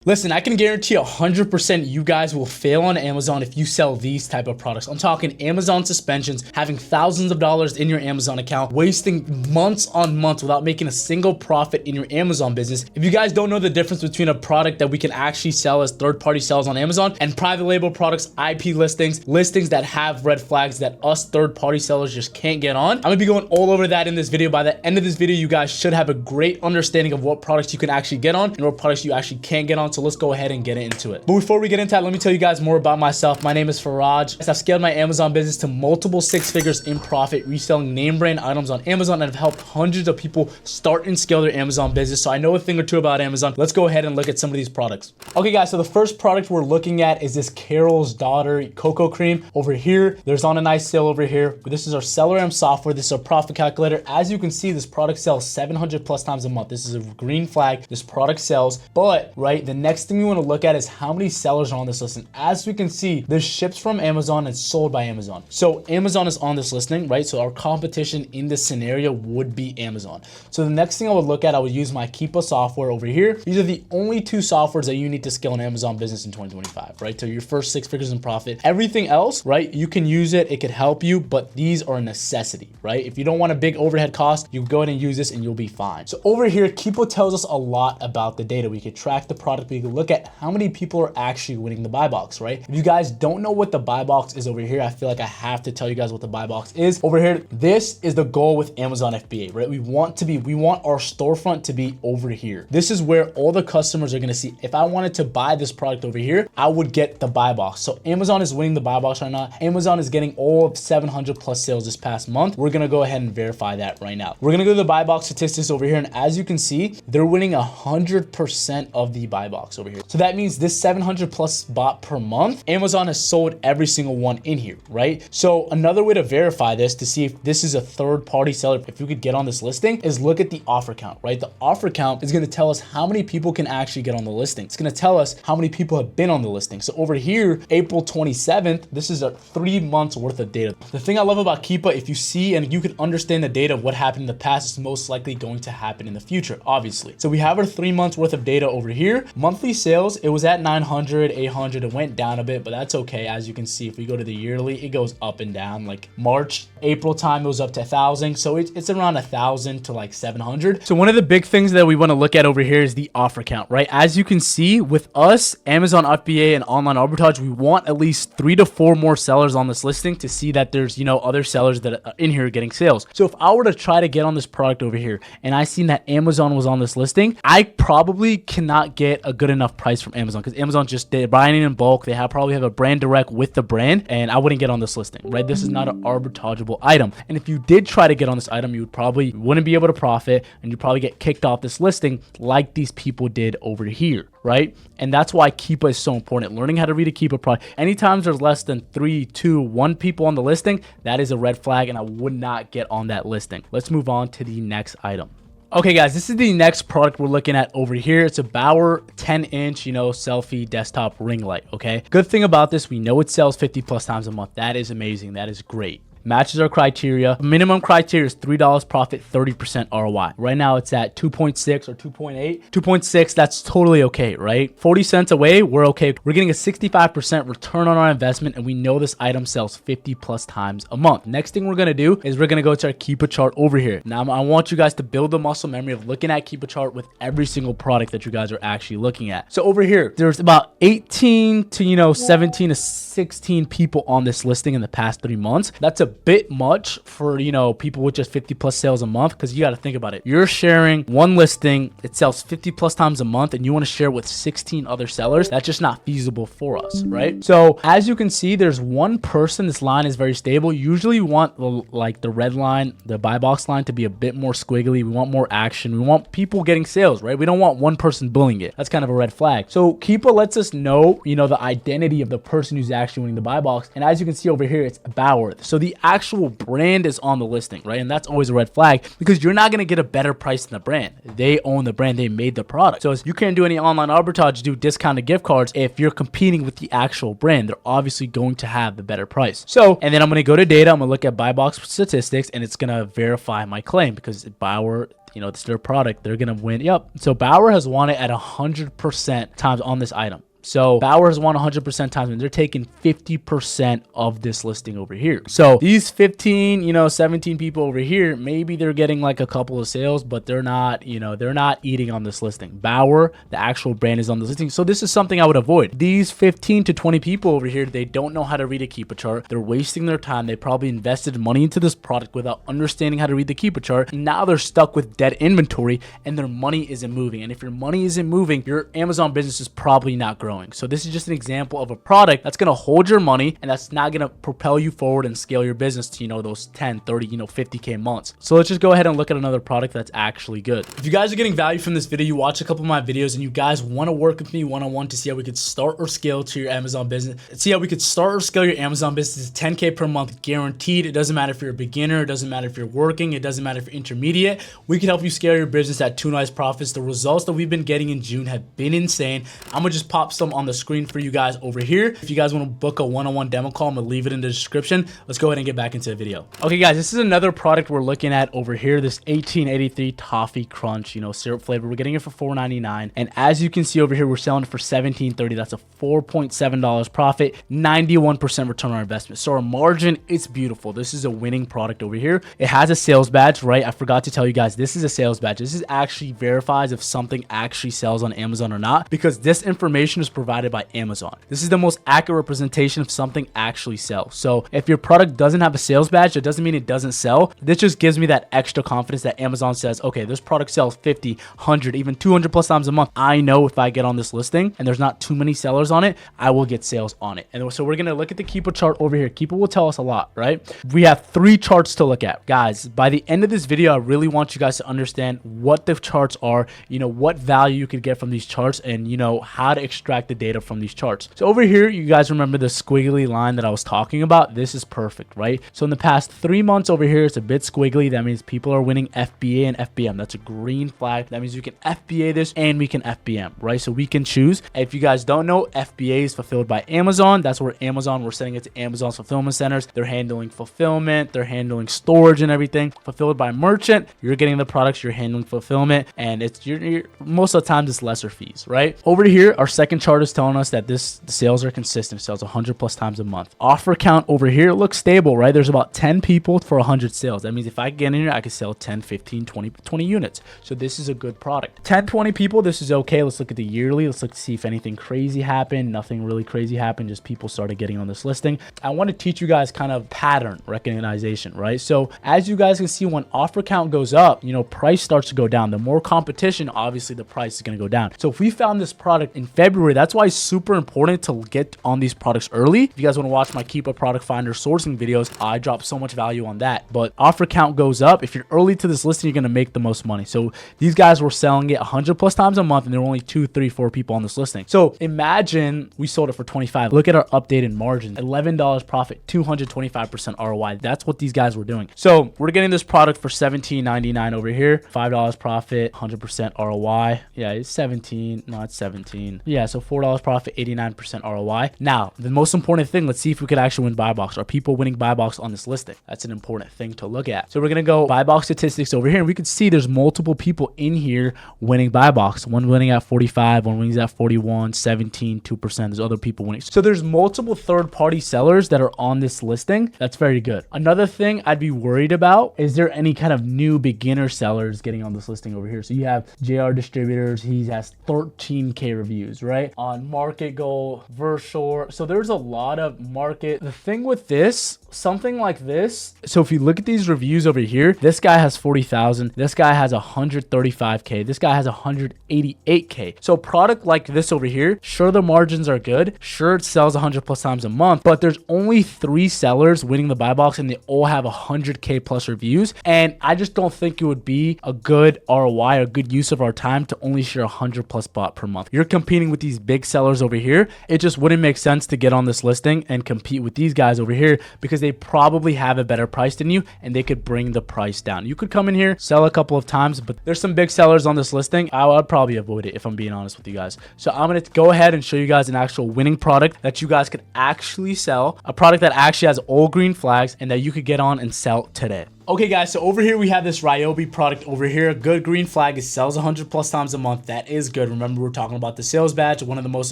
Listen, I can guarantee 100% you guys will fail on Amazon if you sell these type of products. I'm talking Amazon suspensions, having thousands of dollars in your Amazon account, wasting months on months without making a single profit in your Amazon business. If you guys don't know the difference between a product that we can actually sell as third-party sales on Amazon and private label products, IP listings that have red flags that us third-party sellers just can't get on, I'm gonna be going all over that in this video. By the end of this video, you guys should have a great understanding of what products you can actually get on and what products you actually can't get on. So let's go ahead and get into it. But before we get into that, let me tell you guys more about myself. My name is Faraj. I've scaled my Amazon business to multiple six figures in profit, reselling name brand items on Amazon, and I've helped hundreds of people start and scale their Amazon business. So I know a thing or two about Amazon. Let's go ahead and look at some of these products. Okay guys, so the first product we're looking at is this Carol's Daughter Cocoa Cream. Over here, there's on a nice sale over here. This is our Selleram software. This is our profit calculator. As you can see, this product sells 700 plus times a month. This is a green flag. This product sells, but right, the next thing we want to look at is how many sellers are on this listing. As we can see, this ships from Amazon and sold by Amazon. So Amazon is on this listing, right? So our competition in this scenario would be Amazon. So the next thing I would look at, I would use my Keepa software over here. These are the only two softwares that you need to scale an Amazon business in 2025, right? So your first six figures in profit. Everything else, right? You can use it. It could help you, but these are a necessity, right? If you don't want a big overhead cost, you go ahead and use this and you'll be fine. So over here, Keepa tells us a lot about the data. We could track the product. We could look at how many people are actually winning the buy box, right? If you guys don't know what the buy box is over here, I feel like I have to tell you guys what the buy box is. Over here, this is the goal with Amazon FBA, right? We want our storefront to be over here. This is where all the customers are gonna see. If I wanted to buy this product over here, I would get the buy box. So Amazon is winning the buy box right now. Amazon is getting all of 700 plus sales this past month. We're gonna go ahead and verify that right now. We're gonna go to the buy box statistics over here, and as you can see, they're winning 100% of the buy box over here. So that means this 700 plus bought per month, Amazon has sold every single one in here, right? So another way to verify this to see if this is a third party seller, if you could get on this listing, is look at the offer count, right? The offer count is going to tell us how many people can actually get on the listing. It's going to tell us how many people have been on the listing. So over here, April 27th, this is a 3 months worth of data. The thing I love about Keepa, if you see and you can understand the data of what happened in the past, is most likely going to happen in the future, obviously. So we have our 3 months worth of data over here. Monthly sales, it was at 900, 800, it went down a bit, but that's okay. As you can see, if we go to the yearly, it goes up and down. Like March, April time, it was up to 1,000. So it's around 1,000 to like 700. So one of the big things that we want to look at over here is the offer count, right? As you can see with us, Amazon FBA and online arbitrage, we want at least 3 to 4 more sellers on this listing to see that there's, you know, other sellers that are in here getting sales. So if I were to try to get on this product over here and I seen that Amazon was on this listing, I probably cannot get a good enough price from Amazon, because Amazon just, they're buying it in bulk. They probably have a brand direct with the brand, and I wouldn't get on this listing, right? This is not an arbitrageable item. And if you did try to get on this item, you wouldn't be able to profit, and you'd probably get kicked off this listing like these people did over here, right? And that's why Keepa is so important. Learning how to read a Keepa product. Anytime there's less than 3, 2, 1 people on the listing, that is a red flag, and I would not get on that listing. Let's move on to the next item. Okay guys, this is the next product we're looking at over here. It's a Bauer 10-inch, you know, selfie desktop ring light, okay? Good thing about this, we know it sells 50 plus times a month. That is amazing. That is great. Matches our criteria. Minimum criteria is $3 profit, 30% ROI. Right now it's at 2.6 or 2.8. 2.6, that's totally okay, right? 40 cents away, we're okay. We're getting a 65% return on our investment, and we know this item sells 50 plus times a month. Next thing we're gonna do is we're gonna go to our Keepa chart over here. Now I want you guys to build the muscle memory of looking at Keepa chart with every single product that you guys are actually looking at. So over here, there's about 18 to, you know, 17 to 16 people on this listing in the past 3 months. That's a bit much for, you know, people with just 50 plus sales a month, because you got to think about it. You're sharing one listing, it sells 50 plus times a month, and you want to share with 16 other sellers. That's just not feasible for us, right? So as you can see, there's one person. This line is very stable. Usually we want the red line, the buy box line, to be a bit more squiggly. We want more action. We want people getting sales, right? We don't want one person bullying it. That's kind of a red flag. So Keepa lets us know, you know, the identity of the person who's actually winning the buy box. And as you can see over here, it's Bauer. So the actual brand is on the listing, right? And that's always a red flag, because you're not going to get a better price than the brand. They own the brand. They made the product. So you can't do any online arbitrage, do discounted gift cards if you're competing with the actual brand. They're obviously going to have the better price. So, and then I'm going to go to data. I'm going to look at buy box statistics, and it's going to verify my claim, because Bauer You know, it's their product. They're going to win. Yep. So Bauer has won it at 100% times on this item. So Bauer has won 100% times, and they're taking 50% of this listing over here. So these 15, 17 people over here, maybe they're getting like a couple of sales, but they're not, they're not eating on this listing. Bauer, the actual brand, is on this listing. So this is something I would avoid. These 15 to 20 people over here, they don't know how to read a Keepa chart. They're wasting their time. They probably invested money into this product without understanding how to read the Keepa chart. Now they're stuck with dead inventory and their money isn't moving. And if your money isn't moving, your Amazon business is probably not growing. So this is just an example of a product that's going to hold your money and that's not going to propel you forward and scale your business to, those 10, 30, 50K months. So let's just go ahead and look at another product that's actually good. If you guys are getting value from this video, you watch a couple of my videos and you guys want to work with me one-on-one to see how we could start or scale to your Amazon business, see how we could start or scale your Amazon business to 10K per month guaranteed. It doesn't matter if you're a beginner. It doesn't matter if you're working. It doesn't matter if you're intermediate. We can help you scale your business at 2 nice profits. The results that we've been getting in June have been insane. I'm going to just pop some on the screen for you guys over here. If you guys want to book a one-on-one demo call, I'm gonna leave it in the description. Let's go ahead and get back into the video. Okay guys, this is another product we're looking at over here, this 1883 Toffee Crunch, syrup flavor. We're getting it for $4.99, and as you can see over here, we're selling it for $17.30. That's a $4.7 profit, 91% return on investment. So our margin, it's beautiful. This is a winning product over here. It has a sales badge, right? I forgot to tell you guys, this is a sales badge. This is actually verifies if something actually sells on Amazon or not, because this information is provided by Amazon. This is the most accurate representation of something actually sells. So if your product doesn't have a sales badge, it doesn't mean it doesn't sell. This just gives me that extra confidence that Amazon says, okay, this product sells 50, 100, even 200 plus times a month. I know if I get on this listing and there's not too many sellers on it, I will get sales on it. And so we're going to look at the Keepa chart over here. Keepa will tell us a lot, right? We have 3 charts to look at. Guys, by the end of this video, I really want you guys to understand what the charts are, what value you could get from these charts, and how to extract the data from these charts. So over here, you guys remember the squiggly line that I was talking about? This is perfect, right? So in the past 3 months over here, it's a bit squiggly. That means people are winning FBA and FBM. That's a green flag. That means we can FBA this and we can FBM, right? So we can choose. If you guys don't know, FBA is fulfilled by Amazon. That's where Amazon, we're sending it to Amazon's fulfillment centers. They're handling fulfillment. They're handling storage and everything. Fulfilled by merchant, you're getting the products, you're handling fulfillment, and it's you're most of the time it's lesser fees, right? Over here, our second chart is telling us that the sales are consistent. Sells 100 plus times a month. Offer count over here looks stable, right? There's about 10 people for 100 sales. That means if I get in here, I can sell 10, 15, 20 units. So this is a good product. 10, 20 people, this is okay. Let's look at the yearly. Let's look to see if anything crazy happened. Nothing really crazy happened. Just people started getting on this listing. I want to teach you guys kind of pattern recognition, right? So as you guys can see, when offer count goes up, price starts to go down. The more competition, obviously the price is going to go down. So if we found this product in February, that's why it's super important to get on these products early. If you guys want to watch my Keepa Product Finder sourcing videos, I drop so much value on that. But offer count goes up. If you're early to this listing, you're going to make the most money. So these guys were selling it 100 plus times a month, and there were only 2, 3, 4 people on this listing. So imagine we sold it for 25. Look at our updated margin. $11 profit, 225% ROI. That's what these guys were doing. So we're getting this product for $17.99 over here. $5 profit, 100% ROI. Yeah, it's 17. No, it's 17. Yeah, so $4 profit, 89% ROI. Now, the most important thing, let's see if we could actually win buy box. Are people winning buy box on this listing? That's an important thing to look at. So we're going to go buy box statistics over here, and we could see there's multiple people in here winning buy box. One winning at 45, one winning at 41, 17, 2%. There's other people winning. So there's multiple third-party sellers that are on this listing. That's very good. Another thing I'd be worried about, is there any kind of new beginner sellers getting on this listing over here? So you have JR Distributors. He has 13K reviews, right? On Market Goal, Versor. So there's a lot of market. The thing with this, something like this. So if you look at these reviews over here, this guy has 40,000. This guy has 135K. This guy has 188K. So a product like this over here, sure, the margins are good. Sure, it sells 100 plus times a month, but there's only 3 sellers winning the buy box, and they all have 100K plus reviews. And I just don't think it would be a good ROI, a good use of our time to only share 100 plus bot per month. You're competing with these big sellers over here. It just wouldn't make sense to get on this listing and compete with these guys over here, because they probably have a better price than you, and they could bring the price down. You could come in here, sell a couple of times, but there's some big sellers on this listing. I would probably avoid it if I'm being honest with you guys. So I'm going to go ahead and show you guys an actual winning product that you guys could actually sell, a product that actually has all green flags and that you could get on and sell today. Okay guys, so over here we have this Ryobi product over here. A good green flag. It sells 100 plus times a month. That is good. Remember, we're talking about the sales badge, one of the most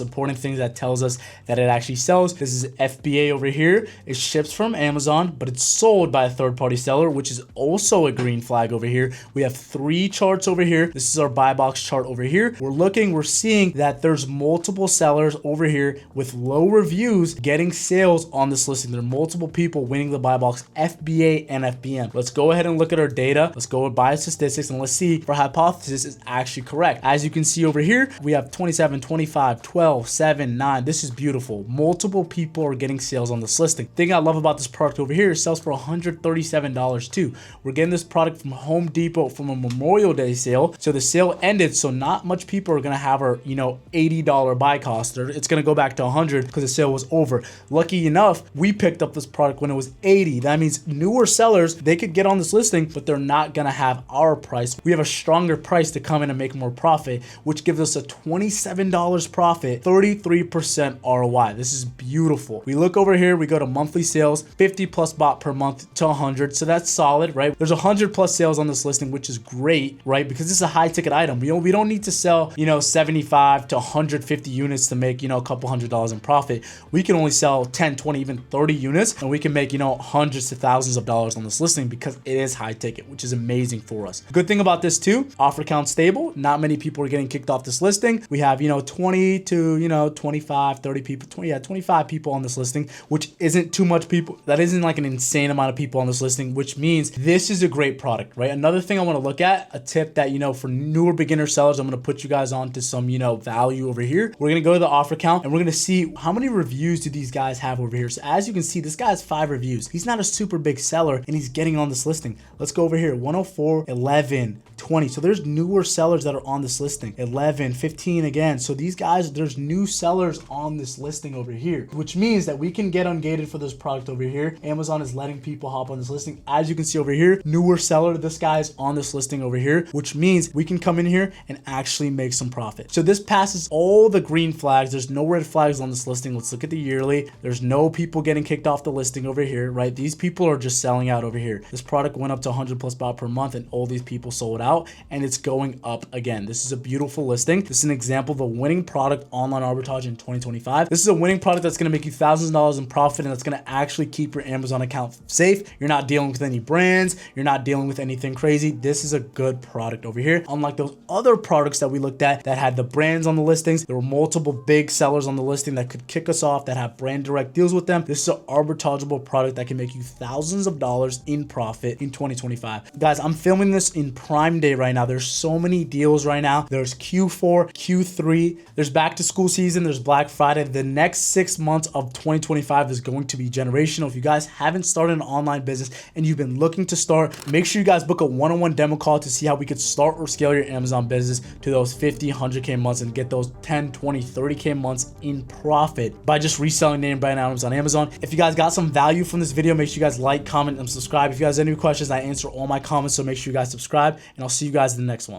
important things that tells us that it actually sells. This is FBA over here. It ships from Amazon, but it's sold by a third-party seller, which is also a green flag over here. We have 3 charts over here. This is our buy box chart over here. We're seeing that there's multiple sellers over here with low reviews getting sales on this listing. There are multiple people winning the buy box, FBA and FBM. Let's go ahead and look at our data. Let's go with bias statistics and let's see if our hypothesis is actually correct. As you can see over here, we have 27, 25, 12, 7, 9. This is beautiful. Multiple people are getting sales on this listing. Thing I love about this product over here, it sells for $137 too. We're getting this product from Home Depot from a Memorial Day sale. So the sale ended, so not much people are gonna have our, $80 buy cost. It's gonna go back to 100 because the sale was over. Lucky enough, we picked up this product when it was 80. That means newer sellers, they could get on this listing, but they're not gonna have our price. We have a stronger price to come in and make more profit, which gives us a $27 profit, 33% ROI. This is beautiful. We look over here, we go to monthly sales, 50 plus bought per month to 100. So that's solid, right? There's 100 plus sales on this listing, which is great, right? Because this is a high ticket item. We don't need to sell, 75 to 150 units to make, a couple $100s in profit. We can only sell 10, 20, even 30 units, and we can make, hundreds to thousands of dollars on this listing because it is high ticket, which is amazing for us. Good thing about this too, offer count stable. Not many people are getting kicked off this listing. We have, 20 to, 25, 30 people, 25 people on this listing, which isn't too much people. That isn't like an insane amount of people on this listing, which means this is a great product, right? Another thing I want to look at, a tip that, for newer beginner sellers, I'm going to put you guys on to some, value over here. We're going to go to the offer count and we're going to see how many reviews do these guys have over here. So as you can see, this guy has 5 reviews. He's not a super big seller and he's getting on this listing. Let's go over here. 104, 11, 20. So there's newer sellers that are on this listing. 11, 15 again. So these guys, there's new sellers on this listing over here, which means that we can get ungated for this product over here. Amazon is letting people hop on this listing. As you can see over here, newer seller, this guy's on this listing over here, which means we can come in here and actually make some profit. So this passes all the green flags. There's no red flags on this listing. Let's look at the yearly. There's no people getting kicked off the listing over here, right? These people are just selling out over here. This product went up to 100 plus bought per month and all these people sold out and it's going up again. This is a beautiful listing. This is an example of a winning product online arbitrage in 2025. This is a winning product that's going to make you thousands of dollars in profit and that's going to actually keep your Amazon account safe. You're not dealing with any brands. You're not dealing with anything crazy. This is a good product over here. Unlike those other products that we looked at that had the brands on the listings, there were multiple big sellers on the listing that could kick us off, that have brand direct deals with them. This is an arbitrageable product that can make you thousands of dollars in profit in 2025. Guys, I'm filming this in Prime Day right now. There's so many deals right now. There's Q4, Q3, there's back to school season, there's Black Friday. The next 6 months of 2025 is going to be generational. If you guys haven't started an online business and you've been looking to start, make sure you guys book a one-on-one demo call to see how we could start or scale your Amazon business to those 50, 100K months and get those 10, 20, 30K months in profit by just reselling name brand items on Amazon. If you guys got some value from this video, make sure you guys like, comment, and subscribe. If you guys have any questions, I answer all my comments, so make sure you guys subscribe, and I'll see you guys in the next one.